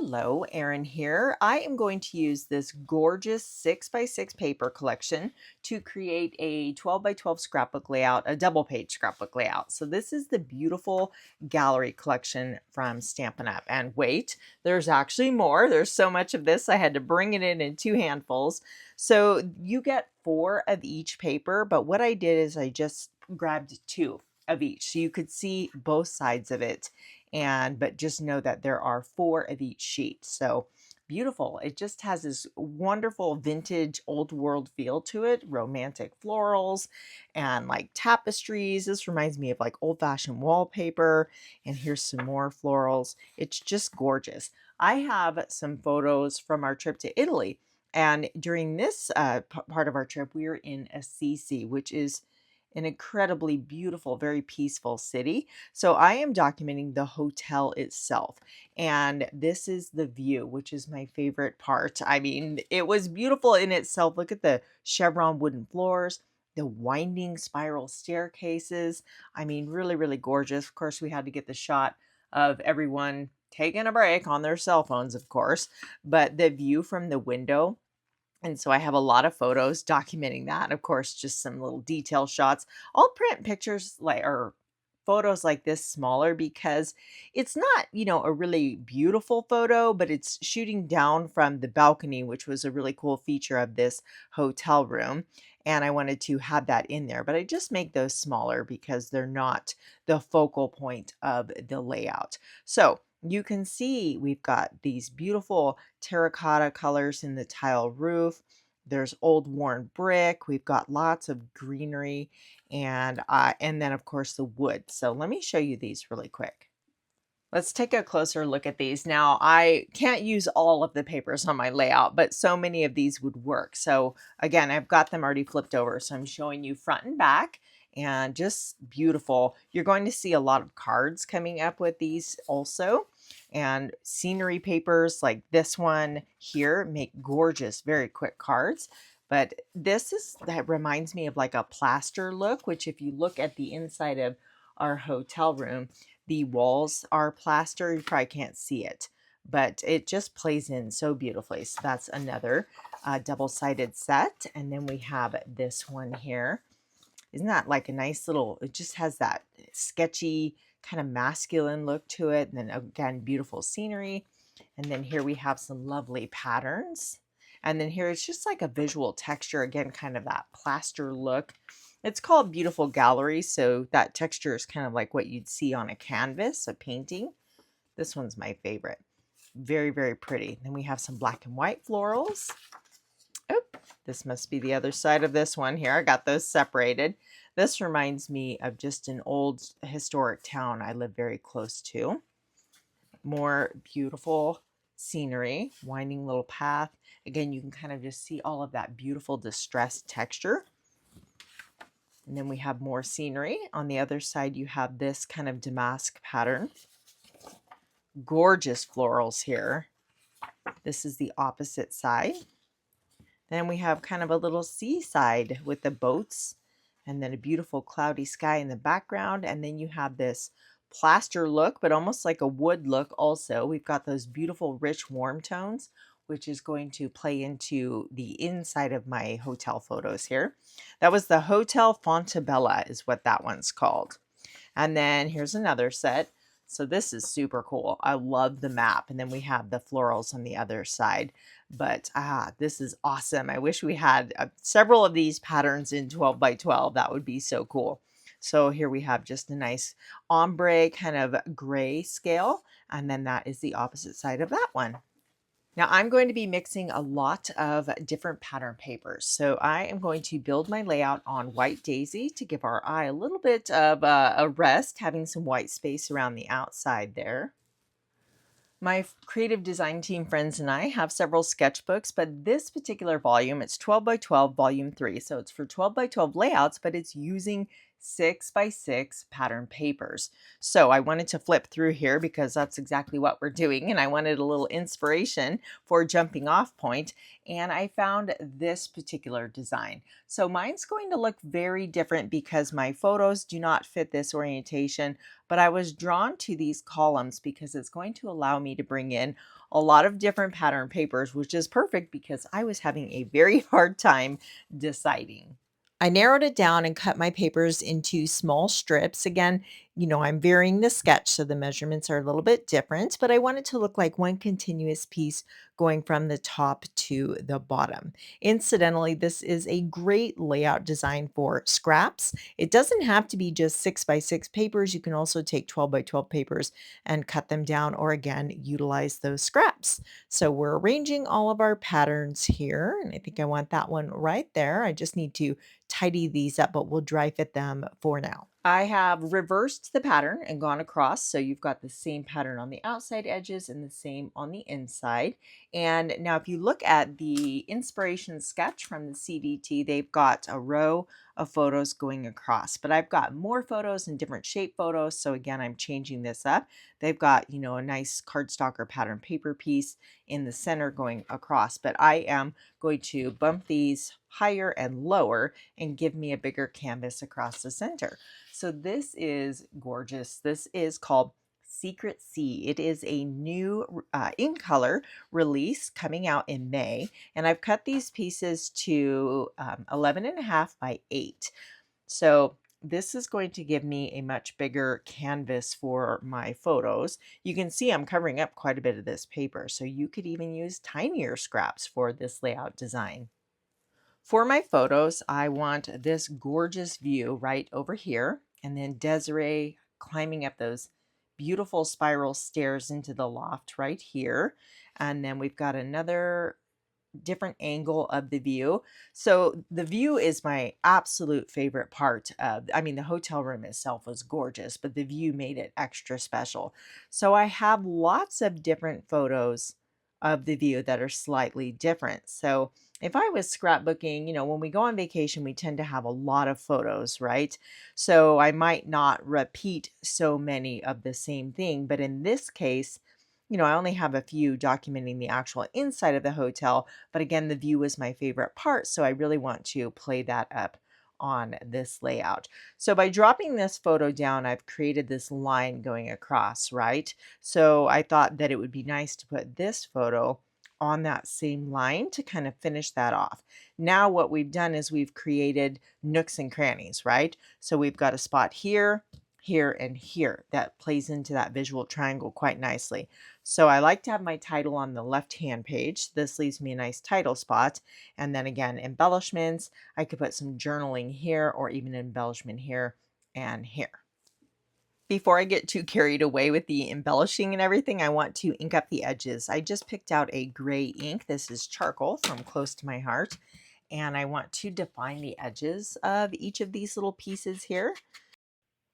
Hello, Erin here. I am going to use this gorgeous 6x6 paper collection to create a 12x12 scrapbook layout, a double page scrapbook layout. So this is the beautiful gallery collection from Stampin' Up. And wait, there's actually more. There's so much of this, I had to bring it in two handfuls. So you get 4 of each paper, but what I did is I just grabbed 2 of each so you could see both sides of it, but just know that there are 4 of each sheet. So beautiful. It just has this wonderful vintage old world feel to it, romantic florals and like tapestries. This reminds me of like old-fashioned wallpaper, and here's some more florals. It's just gorgeous. I have some photos from our trip to Italy, and during this part of our trip we were in Assisi, which is an incredibly beautiful, very peaceful city. So I am documenting the hotel itself. And this is the view, which is my favorite part. I mean, it was beautiful in itself. Look at the chevron wooden floors, the winding spiral staircases. I mean, really, really gorgeous. Of course, we had to get the shot of everyone taking a break on their cell phones, of course. But the view from the window, and so I have a lot of photos documenting that. And of course, just some little detail shots. I'll print pictures or photos like this smaller because it's not, a really beautiful photo, but it's shooting down from the balcony, which was a really cool feature of this hotel room. And I wanted to have that in there, but I just make those smaller because they're not the focal point of the layout. So you can see we've got these beautiful terracotta colors in the tile roof. There's old worn brick. We've got lots of greenery and then of course the wood. So let me show you these really quick. Let's take a closer look at these. Now, I can't use all of the papers on my layout, but so many of these would work. So again, I've got them already flipped over. So I'm showing you front and back, and just beautiful. You're going to see a lot of cards coming up with these also. And scenery papers like this one here make gorgeous, very quick cards. But that reminds me of like a plaster look, which if you look at the inside of our hotel room, the walls are plaster. You probably can't see it, but it just plays in so beautifully. So that's another double-sided set. And then we have this one here. Isn't that like a nice little, it just has that sketchy kind of masculine look to it. And then again, beautiful scenery. And then here we have some lovely patterns. And then here it's just like a visual texture. Again, kind of that plaster look. It's called Beautiful Gallery, so that texture is kind of like what you'd see on a canvas, a painting. This one's my favorite. Very, very pretty. Then we have some black and white florals. Oh, this must be the other side of this one here. I got those separated. This reminds me of just an old historic town I live very close to. More beautiful scenery, winding little path. Again, you can kind of just see all of that beautiful distressed texture. And then we have more scenery. On the other side, you have this kind of damask pattern. Gorgeous florals here. This is the opposite side. Then we have kind of a little seaside with the boats, and then a beautiful cloudy sky in the background. And then you have this plaster look, but almost like a wood look also. We've got those beautiful rich warm tones, which is going to play into the inside of my hotel photos here. That was the Hotel Fontebella is what that one's called. And then here's another set. So this is super cool. I love the map. And then we have the florals on the other side. But this is awesome. I wish we had several of these patterns in 12x12. That would be so cool. So here we have just a nice ombre kind of gray scale. And then that is the opposite side of that one. Now I'm going to be mixing a lot of different pattern papers. So I am going to build my layout on White Daisy to give our eye a little bit of a rest, having some white space around the outside there. My creative design team friends and I have several sketchbooks, but this particular volume, it's 12x12 volume 3. So it's for 12x12 layouts, but it's using 6x6 pattern papers. So I wanted to flip through here because that's exactly what we're doing, and I wanted a little inspiration for a jumping off point, and I found this particular design. So mine's going to look very different because my photos do not fit this orientation, but I was drawn to these columns because it's going to allow me to bring in a lot of different pattern papers, which is perfect because I was having a very hard time deciding. I narrowed it down and cut my papers into small strips. Again, I'm varying the sketch, so the measurements are a little bit different, but I want it to look like one continuous piece going from the top to the bottom. Incidentally, this is a great layout design for scraps. It doesn't have to be just 6x6 papers. You can also take 12x12 papers and cut them down, or again, utilize those scraps. So we're arranging all of our patterns here, and I think I want that one right there. I just need to tidy these up, but we'll dry fit them for now. I have reversed the pattern and gone across, so you've got the same pattern on the outside edges and the same on the inside. And now if you look at the inspiration sketch from the CDT, they've got a row of photos going across, but I've got more photos and different shape photos. So again, I'm changing this up. They've got, a nice cardstock or pattern paper piece in the center going across, but I am going to bump these higher and lower and give me a bigger canvas across the center. So this is gorgeous. This is called Secret Sea. It is a new ink color release coming out in May, and I've cut these pieces to 11.5 by 8. So this is going to give me a much bigger canvas for my photos. You can see I'm covering up quite a bit of this paper, so you could even use tinier scraps for this layout design. For my photos, I want this gorgeous view right over here, and then Desiree climbing up those beautiful spiral stairs into the loft right here. And then we've got another different angle of the view. So the view is my absolute favorite part of, the hotel room itself was gorgeous, but the view made it extra special. So I have lots of different photos of the view that are slightly different. So if I was scrapbooking, when we go on vacation, we tend to have a lot of photos, right? So I might not repeat so many of the same thing, but in this case, I only have a few documenting the actual inside of the hotel, but again, the view is my favorite part, so I really want to play that up on this layout. So by dropping this photo down, I've created this line going across, right? So I thought that it would be nice to put this photo on that same line to kind of finish that off. Now what we've done is we've created nooks and crannies, right? So we've got a spot here, here, and here that plays into that visual triangle quite nicely. So I like to have my title on the left-hand page. This leaves me a nice title spot. And then again, embellishments. I could put some journaling here or even embellishment here and here. Before I get too carried away with the embellishing and everything, I want to ink up the edges. I just picked out a gray ink. This is charcoal from Close to My Heart. And I want to define the edges of each of these little pieces here.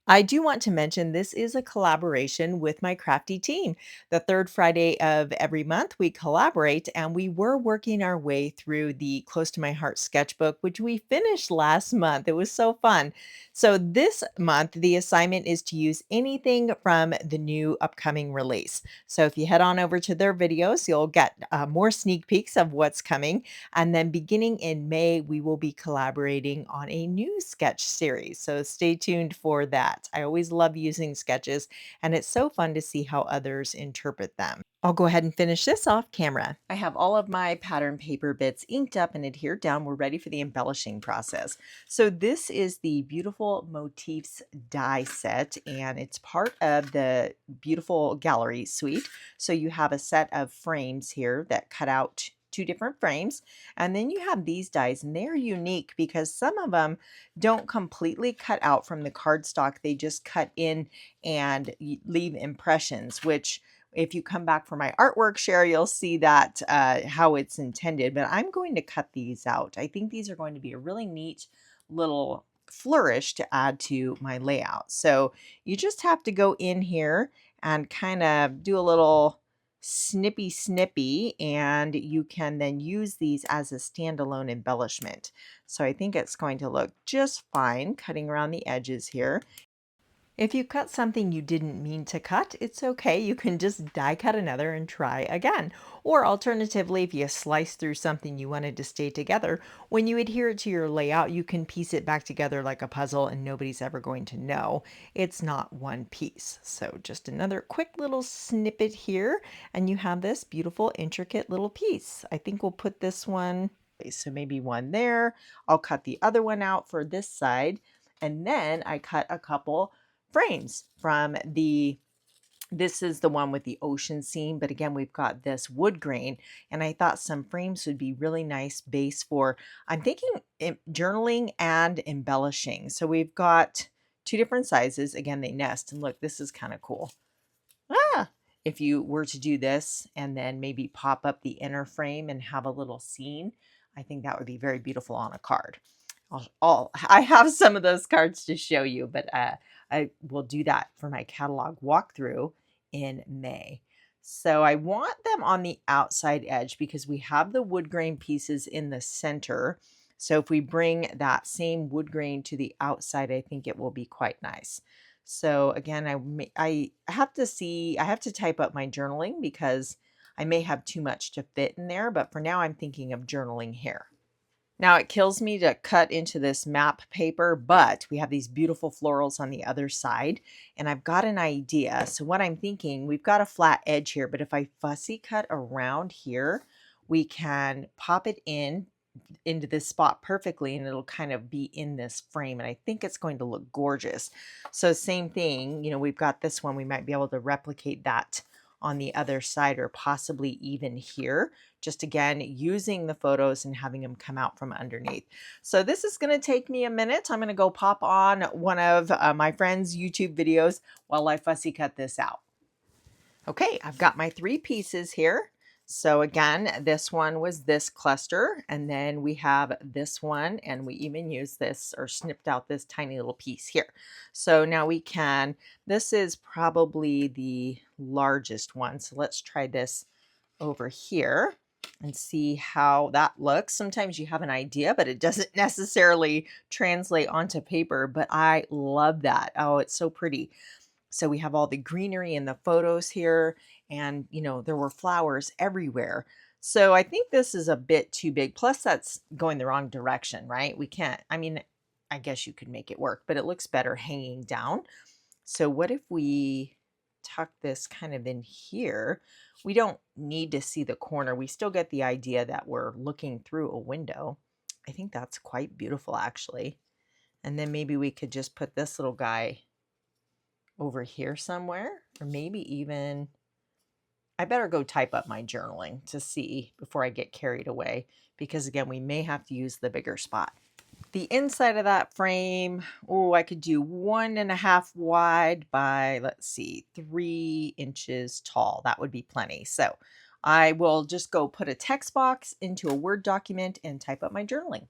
I do want to mention this is a collaboration with my crafty team. The third Friday of every month, we collaborate, and we were working our way through the Close to My Heart sketchbook, which we finished last month. It was so fun. So, this month, the assignment is to use anything from the new upcoming release. So, if you head on over to their videos, you'll get more sneak peeks of what's coming. And then, beginning in May, we will be collaborating on a new sketch series. So, stay tuned for that. I always love using sketches, and it's so fun to see how others interpret them. I'll go ahead and finish this off camera. I have all of my pattern paper bits inked up and adhered down. We're ready for the embellishing process. So this is the Beautiful Motifs die set, and it's part of the Beautiful Gallery suite. So you have a set of frames here that cut out 2 different frames, and then you have these dies, and they're unique because some of them don't completely cut out from the cardstock. They just cut in and leave impressions, which if you come back for my artwork share, you'll see that how it's intended, but I'm going to cut these out. I think these are going to be a really neat little flourish to add to my layout. So you just have to go in here and kind of do a little snippy, and you can then use these as a standalone embellishment. So I think it's going to look just fine cutting around the edges here. If you cut something you didn't mean to cut, it's okay. You can just die cut another and try again. Or alternatively, if you slice through something you wanted to stay together, when you adhere it to your layout, you can piece it back together like a puzzle and nobody's ever going to know it's not one piece. So just another quick little snippet here, and you have this beautiful, intricate little piece. I think we'll put this one, so maybe one there. I'll cut the other one out for this side, and then I cut a couple frames from this is the one with the ocean scene, but again, we've got this wood grain, and I thought some frames would be really nice base for, I'm thinking journaling and embellishing. So we've got two different sizes. Again, they nest, and look, this is kind of cool. If you were to do this and then maybe pop up the inner frame and have a little scene, I think that would be very beautiful on a card. I have some of those cards to show you, but I will do that for my catalog walkthrough in May. So I want them on the outside edge because we have the wood grain pieces in the center. So if we bring that same wood grain to the outside, I think it will be quite nice. So again, I have to type up my journaling because I may have too much to fit in there, but for now I'm thinking of journaling here. Now it kills me to cut into this map paper, but we have these beautiful florals on the other side, and I've got an idea. So what I'm thinking, we've got a flat edge here, but if I fussy cut around here, we can pop it into this spot perfectly, and it'll kind of be in this frame, and I think it's going to look gorgeous. So same thing, we've got this one, we might be able to replicate that on the other side, or possibly even here, just again using the photos and having them come out from underneath. So this is going to take me a minute. I'm going to go pop on one of my friend's YouTube videos while I fussy cut this out. Okay, I've got my three pieces here. So again, this one was this cluster, and then we have this one, and we even used this or snipped out this tiny little piece here. So now we can, this is probably the largest one. So let's try this over here and see how that looks. Sometimes you have an idea, but it doesn't necessarily translate onto paper, but I love that. Oh, it's so pretty. So we have all the greenery in the photos here, and there were flowers everywhere. So I think this is a bit too big. Plus that's going the wrong direction, right? We can't, I guess you could make it work, but it looks better hanging down. So what if we tuck this kind of in here? We don't need to see the corner. We still get the idea that we're looking through a window. I think that's quite beautiful, actually. And then maybe we could just put this little guy over here somewhere, or maybe even, I better go type up my journaling to see before I get carried away, because again, we may have to use the bigger spot. The inside of that frame, I could do 1.5 wide by, let's see, 3 inches tall. That would be plenty. So I will just go put a text box into a Word document and type up my journaling.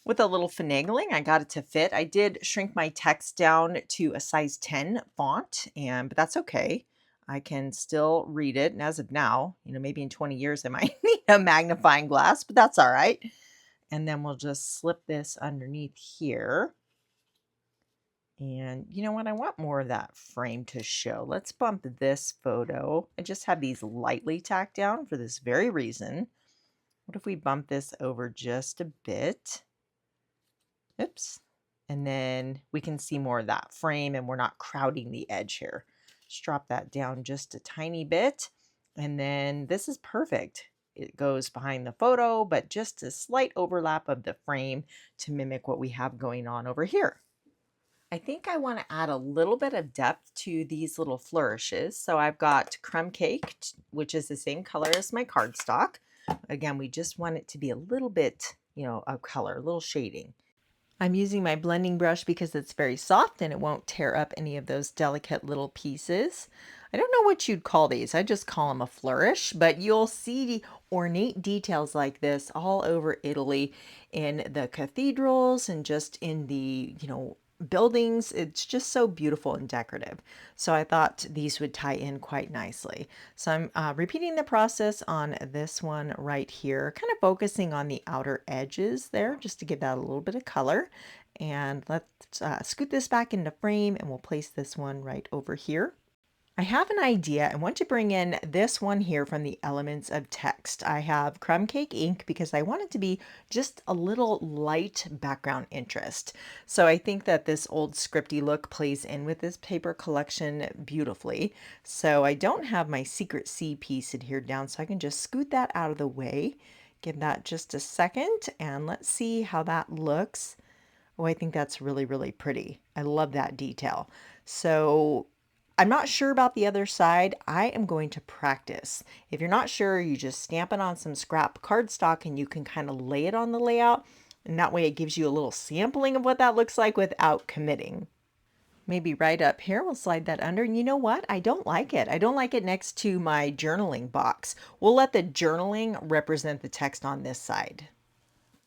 With a little finagling, I got it to fit. I did shrink my text down to a size 10 font, but that's okay. I can still read it. And as of now, maybe in 20 years, I might need a magnifying glass, but that's all right. And then we'll just slip this underneath here. And you know what? I want more of that frame to show. Let's bump this photo. I just have these lightly tacked down for this very reason. What if we bump this over just a bit? Oops. And then we can see more of that frame, and we're not crowding the edge here. Just drop that down just a tiny bit. And then this is perfect. It goes behind the photo, but just a slight overlap of the frame to mimic what we have going on over here. I think I want to add a little bit of depth to these little flourishes. So I've got Crumb Cake, which is the same color as my cardstock. Again, we just want it to be a little bit, of color, a little shading. I'm using my blending brush because it's very soft and it won't tear up any of those delicate little pieces. I don't know what you'd call these. I just call them a flourish, but you'll see ornate details like this all over Italy in the cathedrals and just in the, buildings. It's just so beautiful and decorative. So I thought these would tie in quite nicely. So I'm repeating the process on this one right here, kind of focusing on the outer edges there just to give that a little bit of color. And let's scoot this back into frame, and we'll place this one right over here. I have an idea. I want to bring in this one here from the Elements of Text. I have crumb cake ink because I want it to be just a little light background interest. So I think that this old scripty look plays in with this paper collection beautifully. So I don't have my secret C piece adhered down, so I can just scoot that out of the way. Give that just a second, and let's see how that looks. Oh, I think that's really, really pretty. I love that detail. So I'm not sure about the other side. I am going to practice. If you're not sure, you just stamp it on some scrap cardstock and you can kind of lay it on the layout. And that way it gives you a little sampling of what that looks like without committing. Maybe right up here, we'll slide that under. And you know what? I don't like it. I don't like it next to my journaling box. We'll let the journaling represent the text on this side.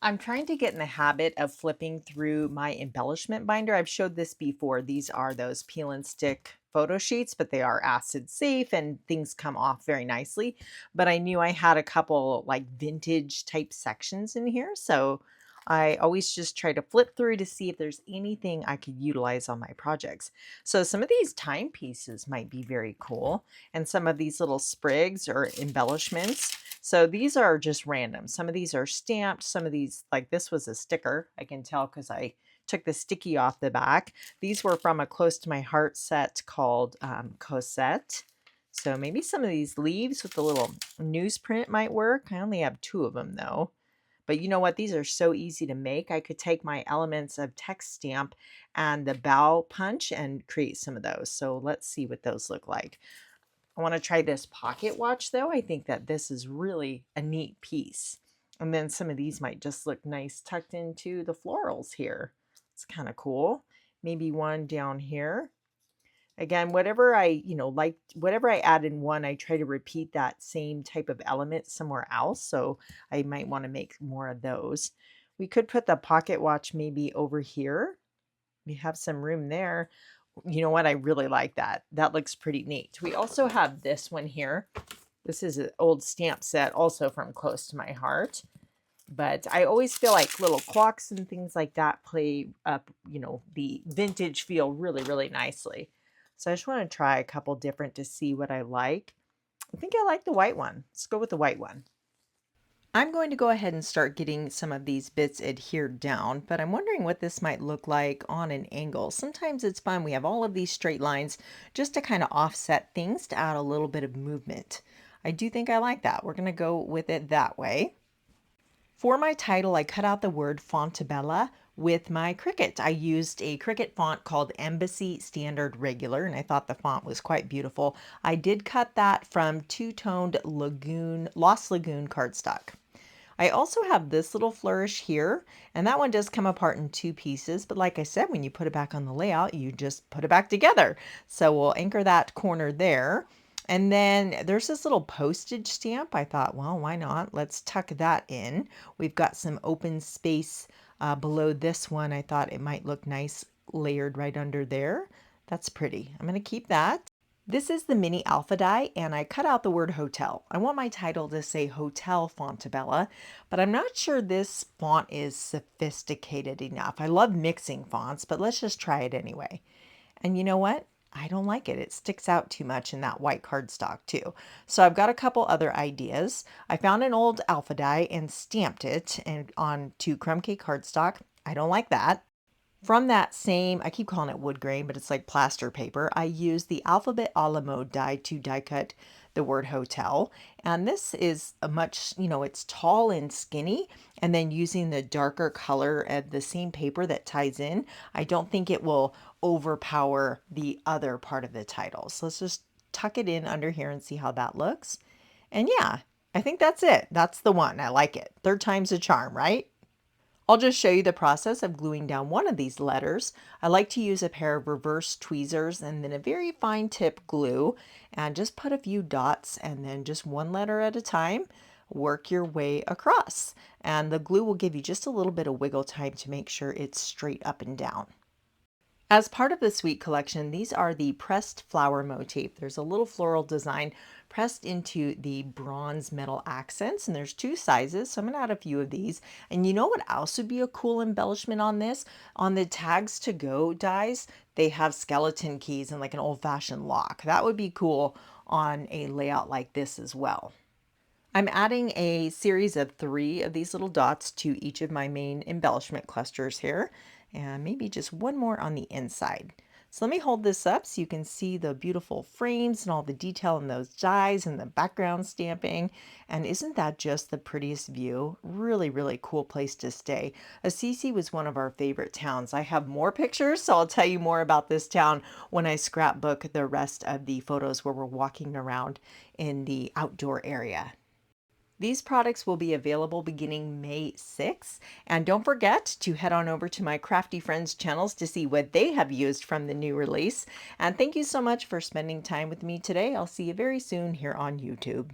I'm trying to get in the habit of flipping through my embellishment binder. I've showed this before. These are those peel and stick photo sheets, but they are acid safe and things come off very nicely. But I knew I had a couple like vintage type sections in here. So I always just try to flip through to see if there's anything I could utilize on my projects. So some of these timepieces might be very cool. And some of these little sprigs or embellishments. So these are just random. Some of these are stamped. Some of these, like this was a sticker. I can tell because I took the sticky off the back. These were from a close to my heart set called Cosette. So maybe some of these leaves with the little newsprint might work. I only have 2 of them though. But you know what? These are so easy to make. I could take my Elements of Text stamp and the bow punch and create some of those. So let's see what those look like. I want to try this pocket watch though. I think that this is really a neat piece. And then some of these might just look nice tucked into the florals here. It's kind of cool. Maybe one down here. Again, whatever I, like whatever I add in one, I try to repeat that same type of element somewhere else. So I might want to make more of those. We could put the pocket watch maybe over here. We have some room there. You know what? I really like that. That looks pretty neat. We also have this one here. This is an old stamp set also from close to my heart. But I always feel like little clocks and things like that play up, the vintage feel really, really nicely. So I just want to try a couple different to see what I like. I think I like the white one. Let's go with the white one. I'm going to go ahead and start getting some of these bits adhered down, but I'm wondering what this might look like on an angle. Sometimes it's fun. We have all of these straight lines just to kind of offset things to add a little bit of movement. I do think I like that. We're going to go with it that way. For my title, I cut out the word Fontebella with my Cricut. I used a Cricut font called Embassy Standard Regular, and I thought the font was quite beautiful. I did cut that from two-toned Lagoon, Lost Lagoon cardstock. I also have this little flourish here, and that one does come apart in 2 pieces, but like I said, when you put it back on the layout, you just put it back together. So we'll anchor that corner there. And then there's this little postage stamp. I thought, well, why not? Let's tuck that in. We've got some open space below this one. I thought it might look nice layered right under there. That's pretty. I'm going to keep that. This is the mini alpha die, and I cut out the word hotel. I want my title to say Hotel Fontebella, but I'm not sure this font is sophisticated enough. I love mixing fonts, but let's just try it anyway. And you know what? I don't like it. It sticks out too much in that white cardstock too. So I've got a couple other ideas. I found an old alpha die and stamped it onto crumb cake cardstock. I don't like that. From that same, I keep calling it wood grain, but it's like plaster paper, I used the Alphabet a la mode die to die cut the word hotel. And this is a much, it's tall and skinny. And then using the darker color of the same paper that ties in, I don't think it will overpower the other part of the title. So let's just tuck it in under here and see how that looks. And yeah, I think that's it. That's the one. I like it. 3rd time's a charm, right? I'll just show you the process of gluing down one of these letters. I like to use a pair of reverse tweezers and then a very fine tip glue, and just put a few dots and then just one letter at a time, work your way across. And the glue will give you just a little bit of wiggle time to make sure it's straight up and down. As part of the Sweet collection, these are the pressed flower motif. There's a little floral design pressed into the bronze metal accents, and there's two sizes, so I'm gonna add a few of these. And you know what else would be a cool embellishment on this? On the tags to go dies, they have skeleton keys and like an old-fashioned lock. That would be cool on a layout like this as well. I'm adding a series of 3 of these little dots to each of my main embellishment clusters here, and maybe just one more on the inside. So let me hold this up so you can see the beautiful frames and all the detail in those dies and the background stamping. And isn't that just the prettiest view? Really, really cool place to stay. Assisi was one of our favorite towns. I have more pictures, so I'll tell you more about this town when I scrapbook the rest of the photos where we're walking around in the outdoor area. These products will be available beginning May 6th. And don't forget to head on over to my Crafty Friends channels to see what they have used from the new release. And thank you so much for spending time with me today. I'll see you very soon here on YouTube.